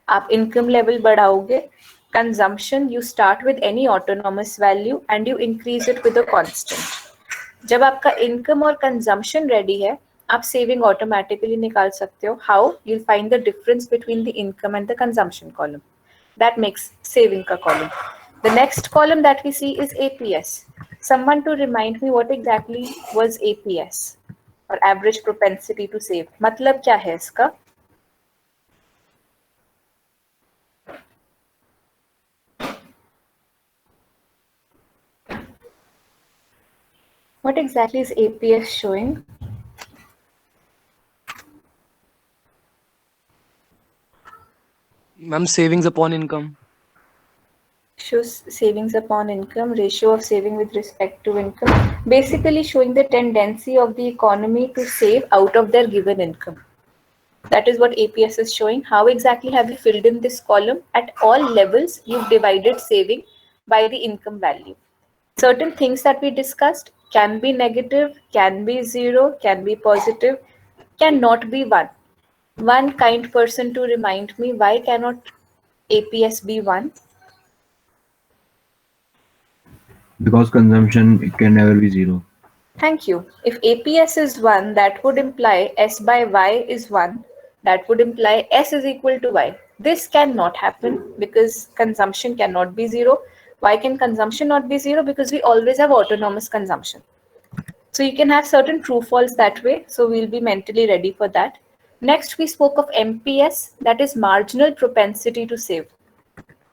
आप income level बढ़ाओगे, consumption you start with any autonomous value and you increase it with a constant. जब आपका income और consumption ready है, आप saving automatically निकाल सकते हो. How? You'll find the difference between the income and the consumption column. That makes saving का column. The next column that we see is APS. Someone to remind me what exactly was APS or average propensity to save. मतलब क्या है इसका? What exactly is APS showing? Ma'am, savings upon income. Shows savings upon income, ratio of saving with respect to income, basically showing the tendency of the economy to save out of their given income. That is what APS is showing. How exactly have you filled in this column? At all levels, you've divided saving by the income value. Certain things that we discussed can be negative, can be zero, can be positive, cannot be one. One kind person to remind me, why cannot APS be one? Because consumption it can never be zero. Thank you. If APS is 1, that would imply S by Y is 1. That would imply S is equal to Y. This cannot happen because consumption cannot be 0. Why can consumption not be 0? Because we always have autonomous consumption. So you can have certain true false that way. So we'll be mentally ready for that. Next, we spoke of MPS, that is marginal propensity to save.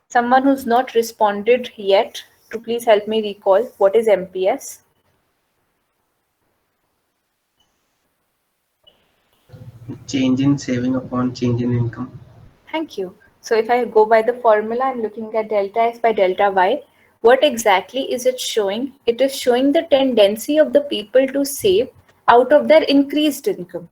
Someone who's not responded yet, to please help me recall what is MPS. Change in saving upon change in income. Thank you. So if I go by the formula, I'm looking at delta S by delta Y. What exactly is it showing? It is showing the tendency of the people to save out of their increased income.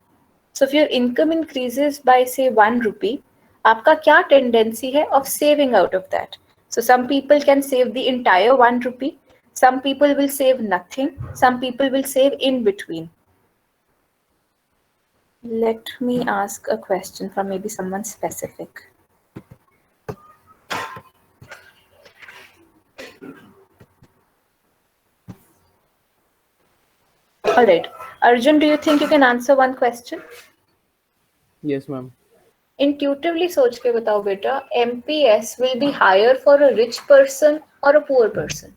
So if your income increases by say 1 rupee, आपका क्या tendency है of saving out of that? So some people can save the entire 1 rupee. Some people will save nothing. Some people will save in between. Let me ask a question from maybe someone specific. All right. Arjun, do you think you can answer one question? Yes, ma'am. Intuitively सोच के बताओ बेटा, MPS will be higher for a rich person or a poor person?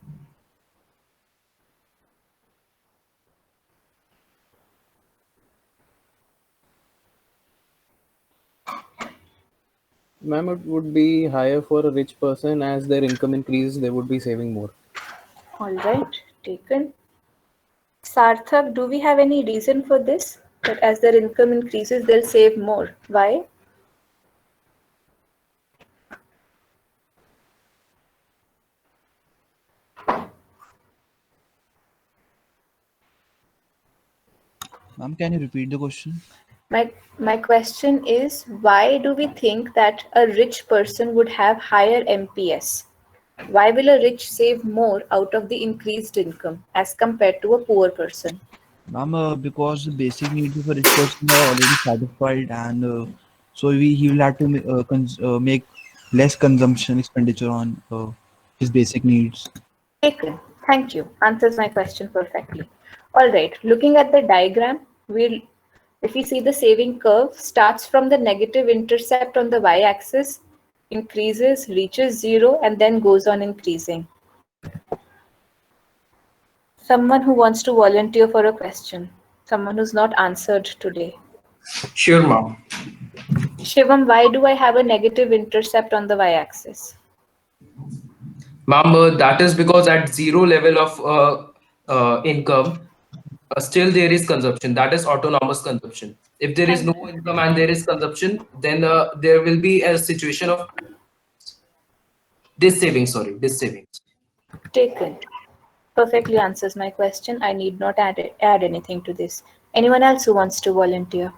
Ma'am, it would be higher for a rich person. As their income increases, they would be saving more. All right, taken. Sarthak, do we have any reason for this? That as their income increases, they'll save more. Why? Ma'am, can you repeat the question? My question is, why do we think that a rich person would have higher MPS? Why will a rich save more out of the increased income as compared to a poor person? Ma'am, because the basic needs of a rich person are already satisfied, and so he will have to make less consumption expenditure on his basic needs. Taken. Thank you. Answers my question perfectly. All right. Looking at the diagram, if we see the saving curve starts from the negative intercept on the y-axis, increases, reaches 0, and then goes on increasing. Someone who wants to volunteer for a question. Someone who's not answered today. Sure, ma'am. Shivam, why do I have a negative intercept on the y-axis? Ma'am, that is because at zero level of income, still there is consumption. That is autonomous consumption. If there is no income and there is consumption, then there will be a situation of this savings. Taken. Perfectly answers my question. I need not add anything to this. Anyone else who wants to volunteer?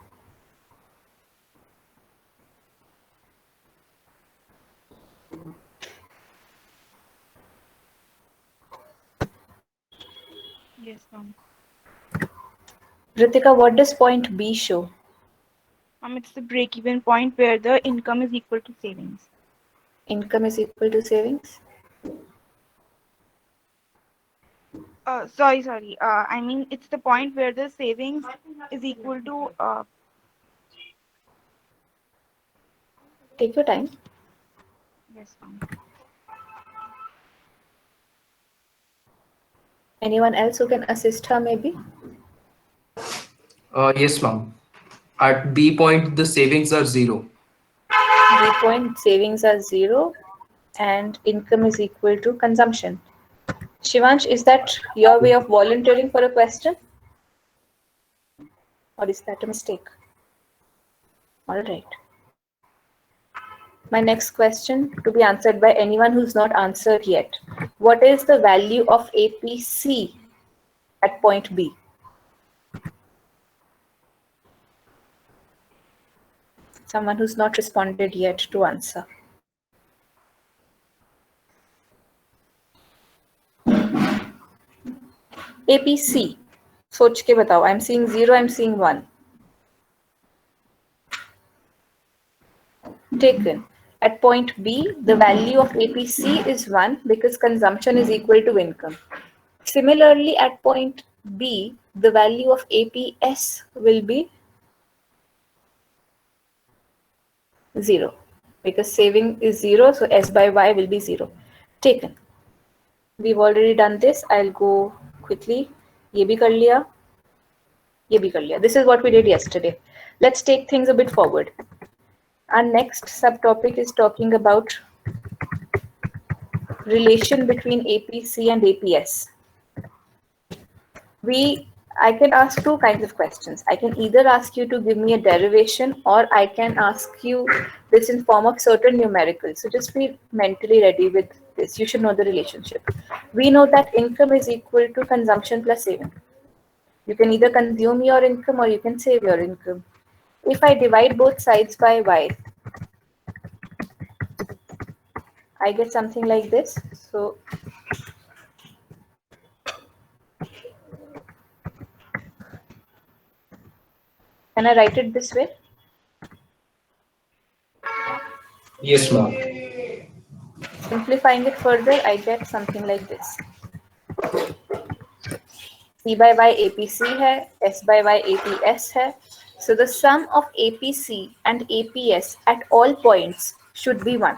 Yes, ma'am. Ritika, what does point B show? It's the break-even point where the income is equal to savings. Income is equal to savings? Sorry. I mean, it's the point where the savings is equal to Take your time. yes, ma'am. Anyone else who can assist her maybe? Yes, ma'am. At B point, the savings are 0. B point, savings are 0 and income is equal to consumption. Shivansh, is that your way of volunteering for a question? Or is that a mistake? All right. My next question to be answered by anyone who's not answered yet. What is the value of APC at point B? Someone who's not responded yet to answer. APC. सोच के बताओ. I'm seeing 0, I'm seeing 1. Taken. At point B, the value of APC is 1 because consumption is equal to income. Similarly, at point B, the value of APS will be 0 because saving is 0, so S by Y will be 0. Taken. We've already done this. I'll go quickly. ये भी कर लिया. ये भी कर लिया. This is what we did yesterday. Let's take things a bit forward. Our next subtopic is talking about relation between APC and APS. I can ask two kinds of questions. I can either ask you to give me a derivation or I can ask you this in form of certain numericals. So just be mentally ready with this. You should know the relationship. We know that income is equal to consumption plus saving. You can either consume your income or you can save your income. If I divide both sides by Y, I get something like this. So can I write it this way? Yes, ma'am. Simplifying it further, I get something like this. C by Y APC है, S by Y APS है. So the sum of APC and APS at all points should be 1.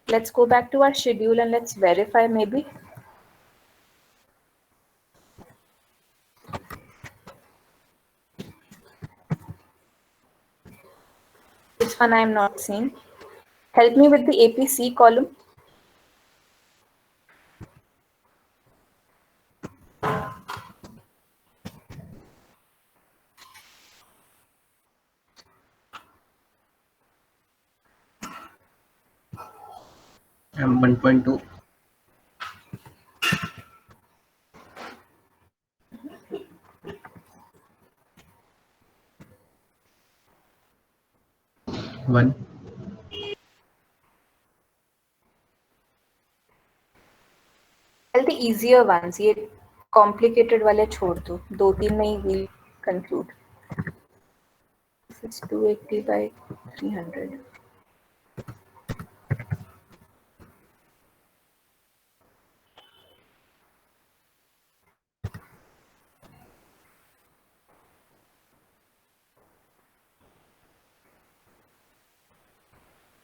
Let's go back to our schedule and let's verify maybe. This one I am not seeing. Help me with the APC column. I'm 1.2. One. Tell the easier ones. ये complicated वाले छोड़ दो. 2-3 में ही we'll conclude. If it's 280 by 300.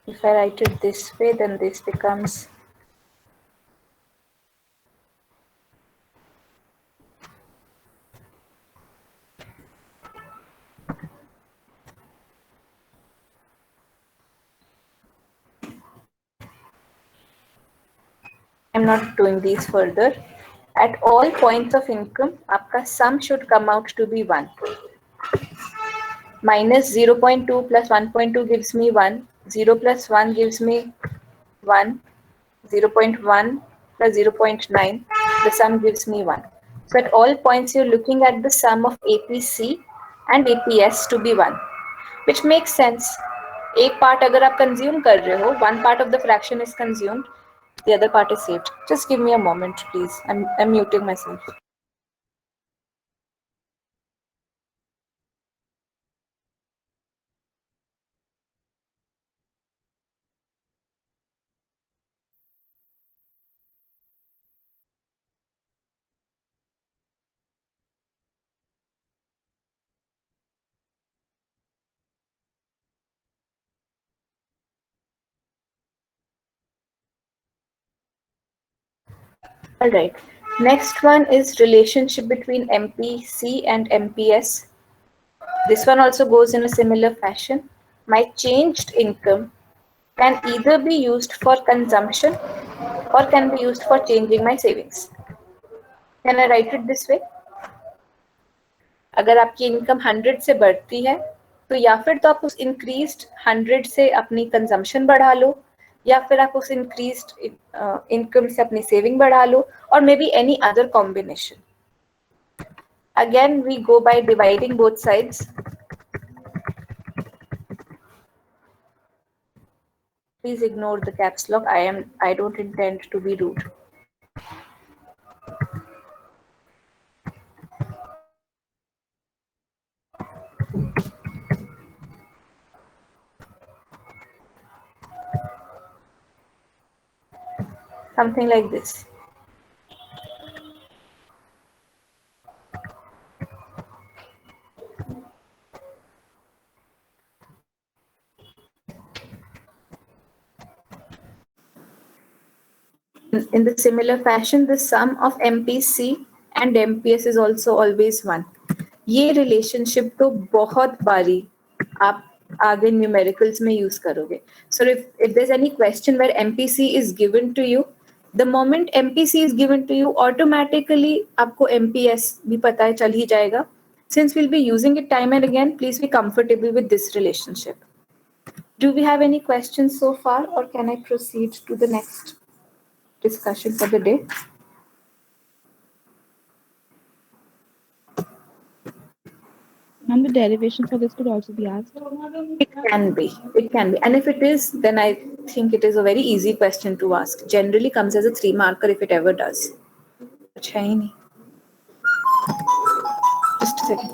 If I write it this way, then this becomes I'm not doing these further. At all points of income, आपका sum should come out to be 1. Minus 0.2 plus 1.2 gives me 1. 0 plus 1 gives me 1. 0.1 plus 0.9, the sum gives me 1. So at all points, you're looking at the sum of APC and APS to be 1, which makes sense. एक part अगर आप consume कर रहे हो, one part of the fraction is consumed, the other part is saved. Just give me a moment, please. I'm muting myself. All right. Next one is relationship between MPC and MPS. This one also goes in a similar fashion. My changed income can either be used for consumption or can be used for changing my savings. Can I write it this way? अगर आपकी income 100 से बढ़ती है तो या फिर तो आप उस इंक्रीज्ड 100 से अपनी कंजम्पशन बढ़ा लो या फिर आप उस इंक्रीज्ड इनकम से अपनी सेविंग बढ़ा लो और may be any other combination. Again, we go by dividing both sides. Please ignore the caps lock. I don't intend to be rude. Something like this. In the similar fashion, the sum of MPC and MPS is also always 1. ये relationship तो बहुत बारी आप आगे numericals में use करोगे. So if there's any question where MPC is given to you, the moment MPC is given to you, automatically आपको MPS भी पता है चल ही जाएगा. Since we'll be using it time and again, please be comfortable with this relationship. Do we have any questions so far, or can I proceed to the next discussion for the day? And the derivation for this could also be asked. It can be. And if it is, then I think it is a very easy question to ask. Generally comes as a 3 marker if it ever does. अच्छा ही नहीं. Just a second.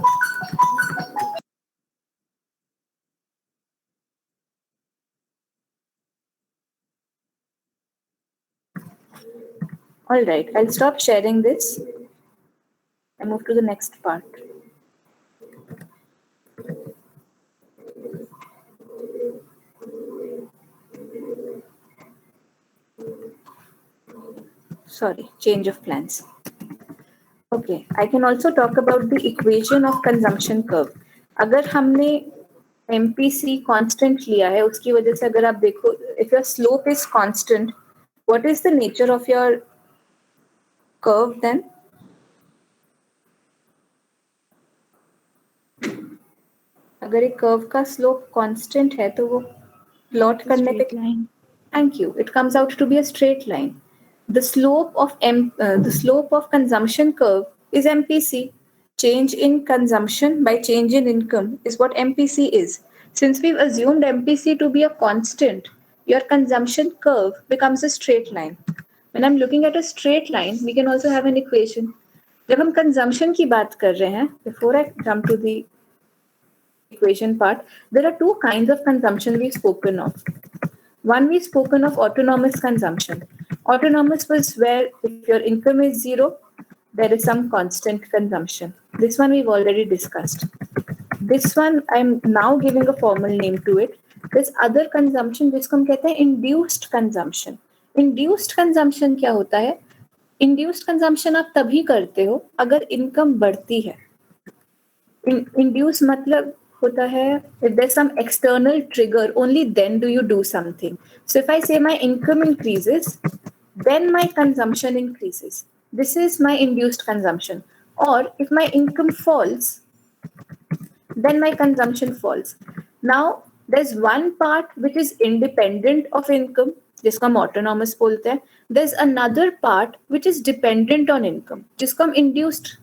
All right, I'll stop sharing this and move to the next part. Sorry, change of plans. Okay, I can also talk about the equation of consumption curve. अगर हमने MPC constant लिया है, उसकी वजह से अगर आप देखो, if your slope is constant, what is the nature of your curve then? अगर एक curve का slope constant है, तो वो plot करने पे, line. thank you, it comes out to be a straight line. The slope of consumption curve is MPC. Change in consumption by change in income is what MPC is. Since we've assumed MPC to be a constant, your consumption curve becomes a straight line. When I'm looking at a straight line, we can also have an equation. जब हम consumption की बात कर रहे हैं, before I come to the equation part, there are 2 kinds of consumption we've spoken of. One, we've spoken of autonomous consumption. Autonomous was where if your income is 0, there is some constant consumption. This one we've already discussed. This one, I'm now giving a formal name to it. This other consumption, जिसको हम कहते हैं induced consumption. Induced consumption क्या होता है? Induced consumption आप तभी करते हो अगर income बढ़ती है. Induce मतलब होता है if there's some external trigger, only then do you do something. So if I say my income increases, then my consumption increases. This is my induced consumption. Or if my income falls, then my consumption falls. Now there's one part which is independent of income, जिसको हम autonomous बोलते हैं. There's another part which is dependent on income, जिसको हम induced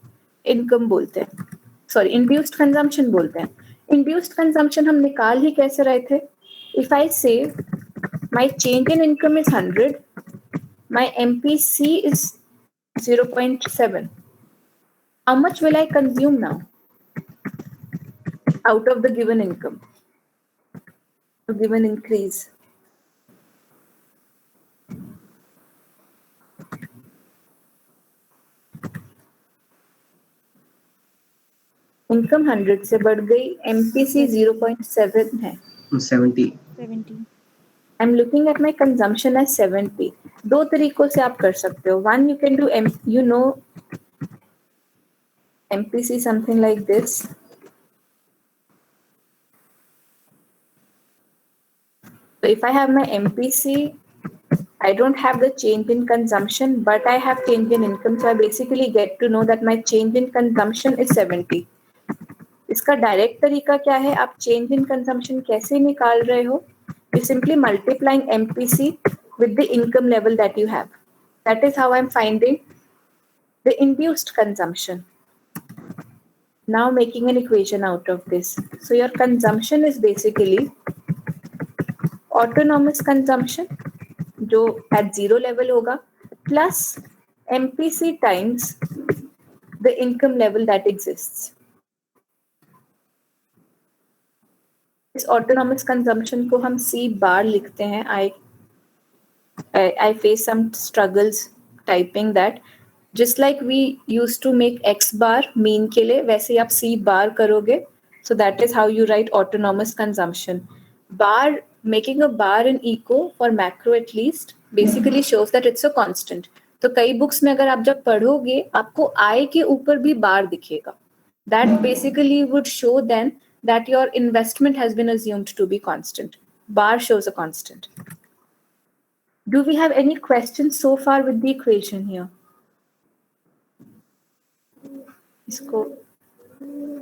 income बोलते हैं. Sorry, induced consumption बोलते हैं. Induced consumption हम निकाल ही कैसे रहे थे? If I say my change in income is 100, my MPC is 0.7. How much will I consume now out of the given income, the given increase? Income 100 से बढ़ गई, MPC 0.7 है. 70. 70. I'm looking at my consumption as 70. दो तरीकों से आप कर सकते हो. One, you can do MPC something like this. So if I have my MPC, I don't have the change in consumption, but I have change in income. So I basically get to know that my change in consumption is 70. इसका direct तरीका क्या है? आप change in consumption कैसे निकाल रहे हो? You simply multiplying MPC with the income level that you have. That is how I'm finding the induced consumption. Now making an equation out of this. So your consumption is basically autonomous consumption, जो at zero level होगा, plus MPC times the income level that exists. इस autonomous consumption को हम C bar लिखते हैं. I face some struggles typing that. Just like we used to make X bar mean के लिए, वैसे ही आप C bar करोगे. So that is how you write autonomous consumption. Bar, making a bar in eco for macro at least basically shows that it's a constant. तो कई books में अगर आप जब पढ़ोगे आपको I के ऊपर भी bar दिखेगा. That basically would show then that your investment has been assumed to be constant. Bar shows a constant. Do we have any questions so far with the equation here?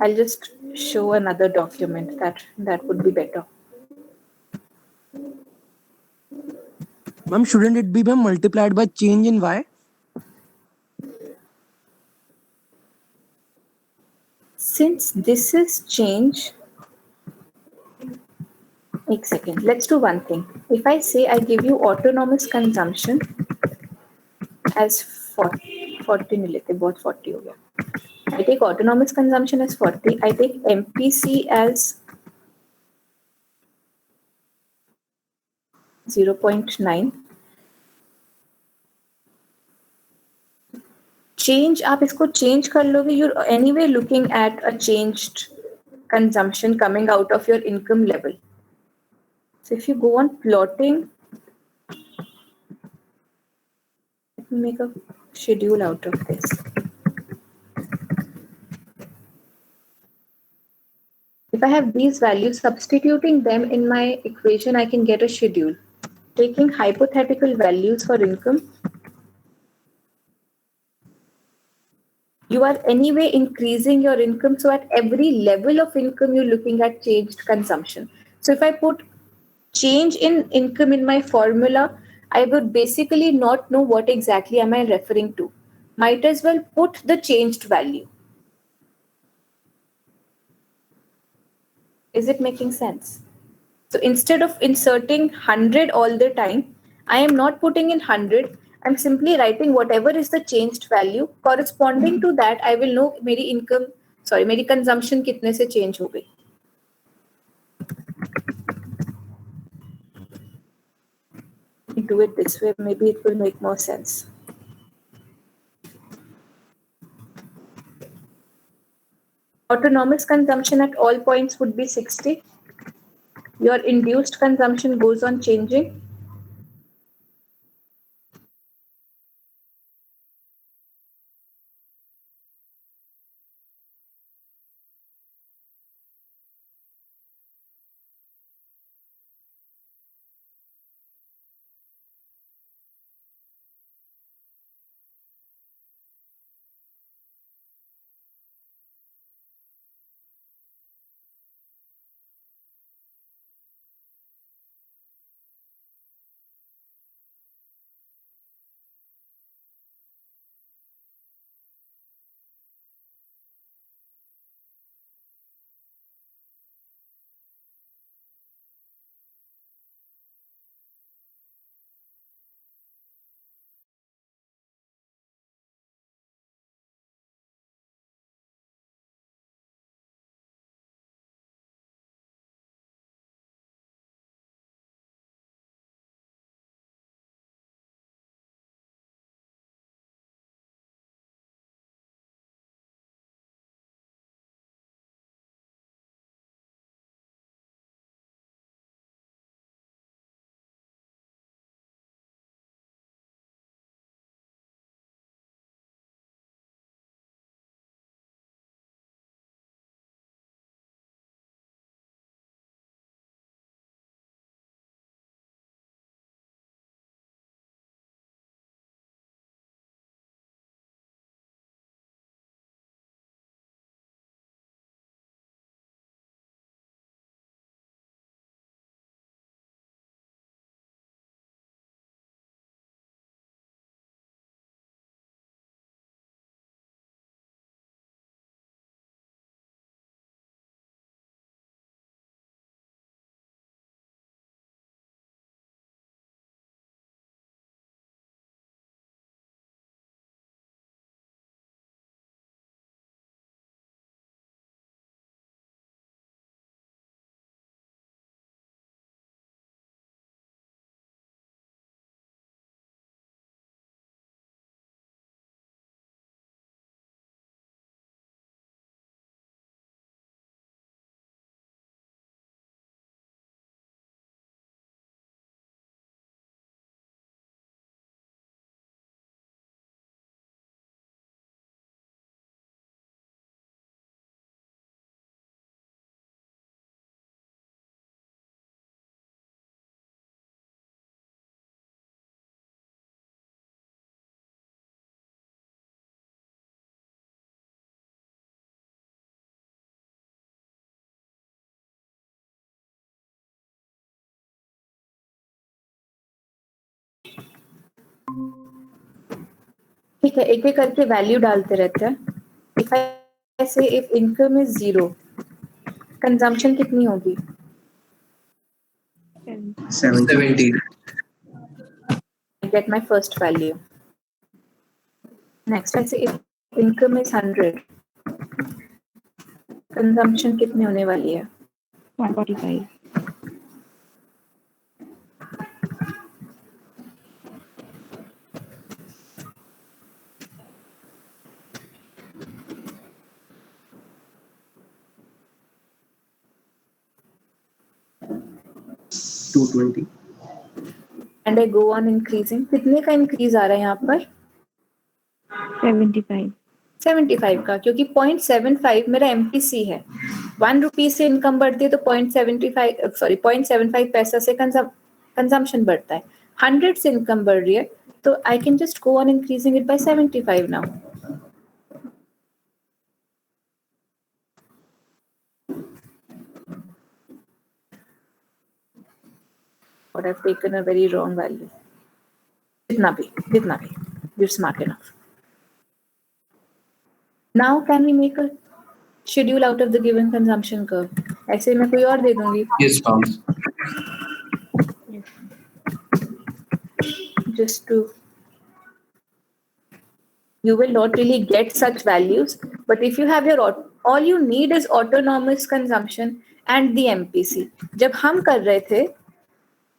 I'll just show another document that would be better. Ma'am, shouldn't it be multiplied by change in y? Since this is change, एक second, let's do one thing. If I say I give you autonomous consumption as 40 नहीं लेते, बहुत 40 हो गया. I take autonomous consumption as 40. I take MPC as 0.9. Change, आप इसको change कर लोगे, you're anyway looking at a changed consumption coming out of your income level. So if you go on plotting, let me make a schedule out of this. If I have these values, substituting them in my equation, I can get a schedule. Taking hypothetical values for income, you are anyway increasing your income. So at every level of income, you're looking at changed consumption. So if I put change in income in my formula, I would basically not know what exactly am I referring to. Might as well put the changed value. Is it making sense? So instead of inserting 100 all the time, I am not putting in 100. I'm simply writing whatever is the changed value. Corresponding to that, I will know मेरी consumption कितने से change हो गई. Do it this way, maybe it will make more sense. Autonomous consumption at all points would be 60. Your induced consumption goes on changing. ठीक है, एक एक करके वैल्यू डालते रहते हैं. इफ आई से इफ इनकम इज 0, कंजम्पशन कितनी होगी? 70. I get my first value. Next, I say if income is 100, consumption कितनी होने वाली है? 145. And I go on increasing. कितने का increase आ रहा है यहाँ पर? 75. 75 का, क्योंकि 0.75 मेरा MPC है. 1 रुपी से इनकम बढ़ती है तो 0.75 पैसा से कंजम्पशन बढ़ता है. 100 से इनकम बढ़ रही है तो I can just go on increasing it by 75 now. But I've taken a very wrong value. जितना भी, you're smart enough. Now can we make a schedule out of the given consumption curve? ऐसे मैं कोई और दे दूंगी. Yes, ma'am. Just to, you will not really get such values, but if you have your all you need is autonomous consumption and the MPC. जब हम कर रहे थे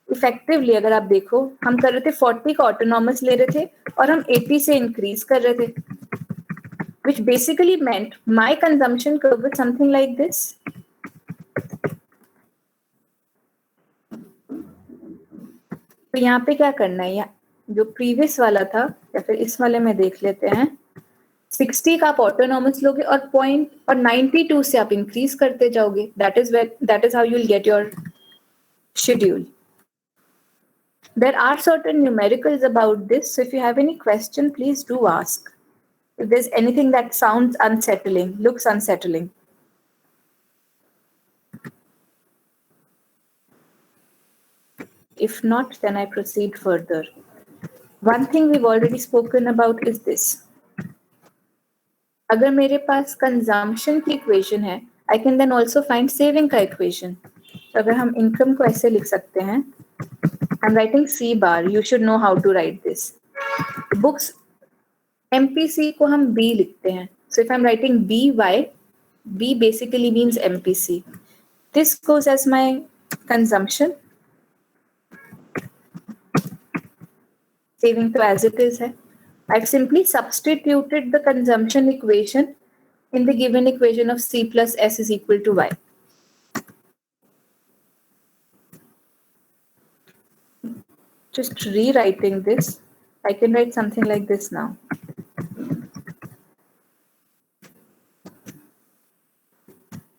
इफेक्टिवली, अगर आप देखो, हम कर रहे थे 40 का ऑटोनॉमस ले रहे थे और हम 80 से इंक्रीज कर रहे थे, which basically meant my consumption curve was something like this. तो यहाँ पे क्या करना है, या जो प्रीवियस वाला था या फिर इस वाले में देख लेते हैं. 60 का आप ऑटोनॉमस लोगे और 92 से आप इंक्रीज करते जाओगे. That is how you will get your schedule. There are certain numericals about this, so if you have any question, please do ask. If there's anything that sounds unsettling, looks unsettling. If not, then I proceed further. One thing we've already spoken about is this. अगर मेरे पास consumption की equation है, I can then also find saving का equation. तो अगर हम income को ऐसे लिख सकते हैं, I'm writing C bar. You should know how to write this. Books MPC को हम B लिखते हैं. So if I'm writing BY, B basically means MPC. This goes as my consumption. Saving to as it is है. I've simply substituted the consumption equation in the given equation of C plus S is equal to Y. Just rewriting this, I can write something like this now.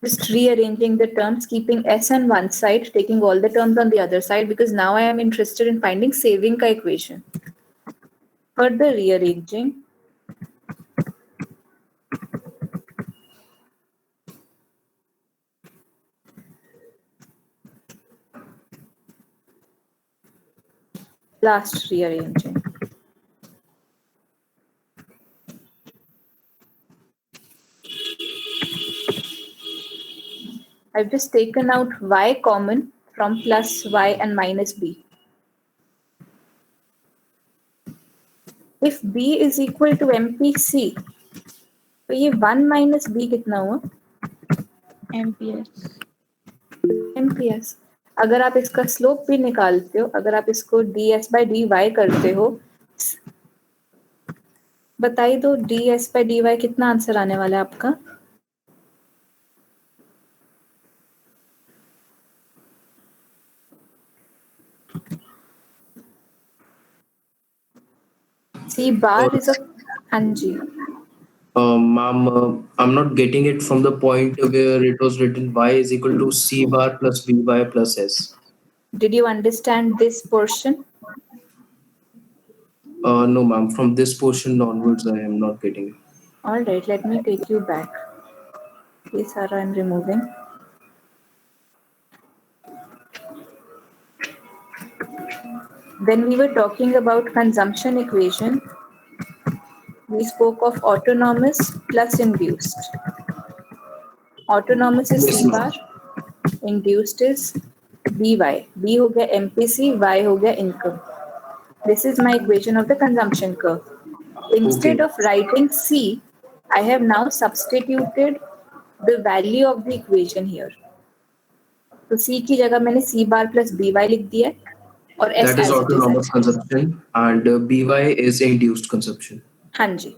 Just rearranging the terms, keeping S on one side, taking all the terms on the other side, because now I am interested in finding saving ka equation. Further rearranging. Last rearranging. I've just taken out y common from plus y and minus b. If b is equal to MPC, तो ये 1 minus b कितना हुआ? MPS. MPS. अगर आप इसका slope भी निकालते हो, अगर आप इसको ds by dy करते हो, बताइए दो ds by dy कितना आंसर आने वाला है आपका? C bar is a Hanji. Ma'am, I'm not getting it from the point where it was written y is equal to C bar plus Vy plus S. Did you understand this portion? No, ma'am. From this portion onwards, I am not getting it. All right, let me take you back. Yes, Sarah, I'm removing. When we were talking about consumption equation, We spoke of autonomous plus induced. Autonomous is Yes, C ma'am. bar, induced is BY. B हो गया MPC, Y हो गया income. This is my equation of the consumption curve. Instead Okay. of writing C, I have now substituted the value of the equation here. तो C की जगह मैंने C bar plus BY लिख दिया है और S That is as it is autonomous as it is. consumption, and BY is induced consumption. हाँ जी.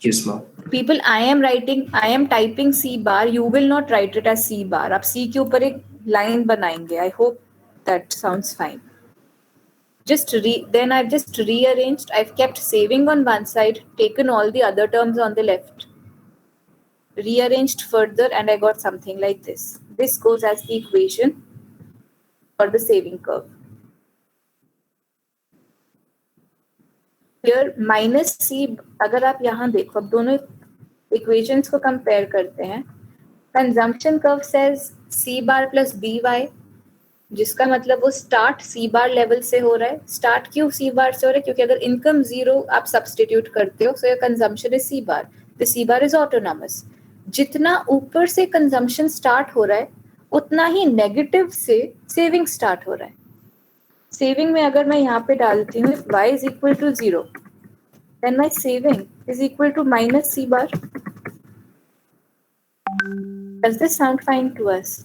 Yes, ma'am. People, I am typing C bar. You will not write it as C bar. आप C के ऊपर एक line बनाएंगे. I hope that sounds fine. Then I've just rearranged. I've kept saving on one side, taken all the other terms on the left, rearranged further, and I got something like this. This goes as the equation for the saving curve. Here minus C, अगर आप यहाँ देखो, अब दोनों equations को compare करते हैं. Consumption curve says C bar plus BY, जिसका मतलब वो स्टार्ट सी बार लेवल से हो रहा है. स्टार्ट क्यों सी बार से हो रहा है? क्योंकि अगर इनकम 0 आप सब्सटीट्यूट करते हो, so your consumption is c bar. The c bar is autonomous. जितना ऊपर से कंजम्पशन स्टार्ट हो रहा है, उतना ही नेगेटिव से सेविंग स्टार्ट हो रहा है. सेविंग में अगर मैं यहाँ पे डालती हूँ y is equal to 0, then my saving is equal to minus C bar. Does this sound fine to us?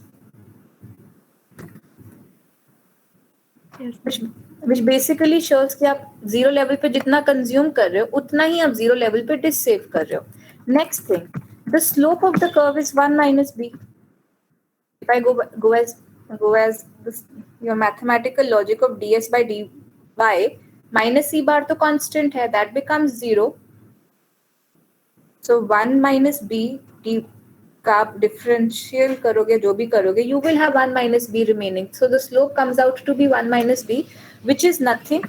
Which basically shows कि आप जीरो लेवल पे जितना कंज्यूम कर रहे हो, उतना ही आप जीरो लेवल पे डिस सेव कर रहे हो. Next thing, the slope of the curve is 1 minus b. If I go as your mathematical logic of ds by dy, minus c bar तो constant है, that becomes 0. So 1 minus b का आप differential करोगे, जो भी करोगे, you will have 1 minus b remaining. So the slope comes out to be 1 minus b, which is nothing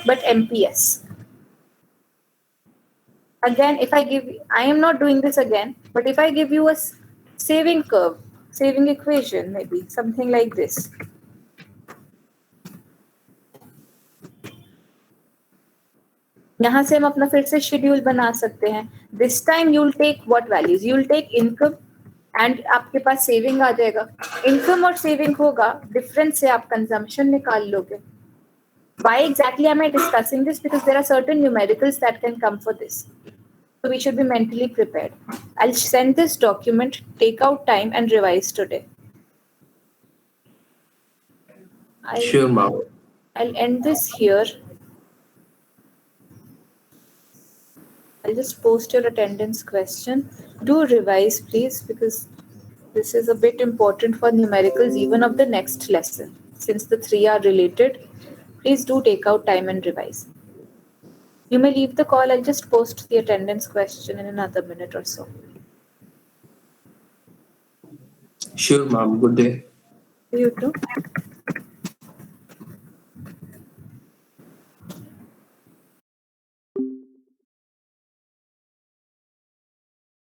but MPS. Again, if I am not doing this again, but if I give you a saving curve, saving equation, maybe something like this. यहाँ से हम अपना फिर से schedule बना सकते हैं. This time you will take what values? You will take income and आपके पास सेविंग आ जाएगा. इनकम और सेविंग होगा, डिफरेंस से आप कंजम्पशन निकाल लोगे. Why exactly am I discussing this? Because there are certain numericals that can come for this. So we should be mentally prepared. I'll send this document, take out time and revise today. Sure, ma'am. I'll end this here. I'll just post your attendance question. Do revise, please, because this is a bit important for numericals even of the next lesson. Since the three are related, please do take out time and revise. You may leave the call. I'll just post the attendance question in another minute or so. Sure, ma'am. Good day. You too.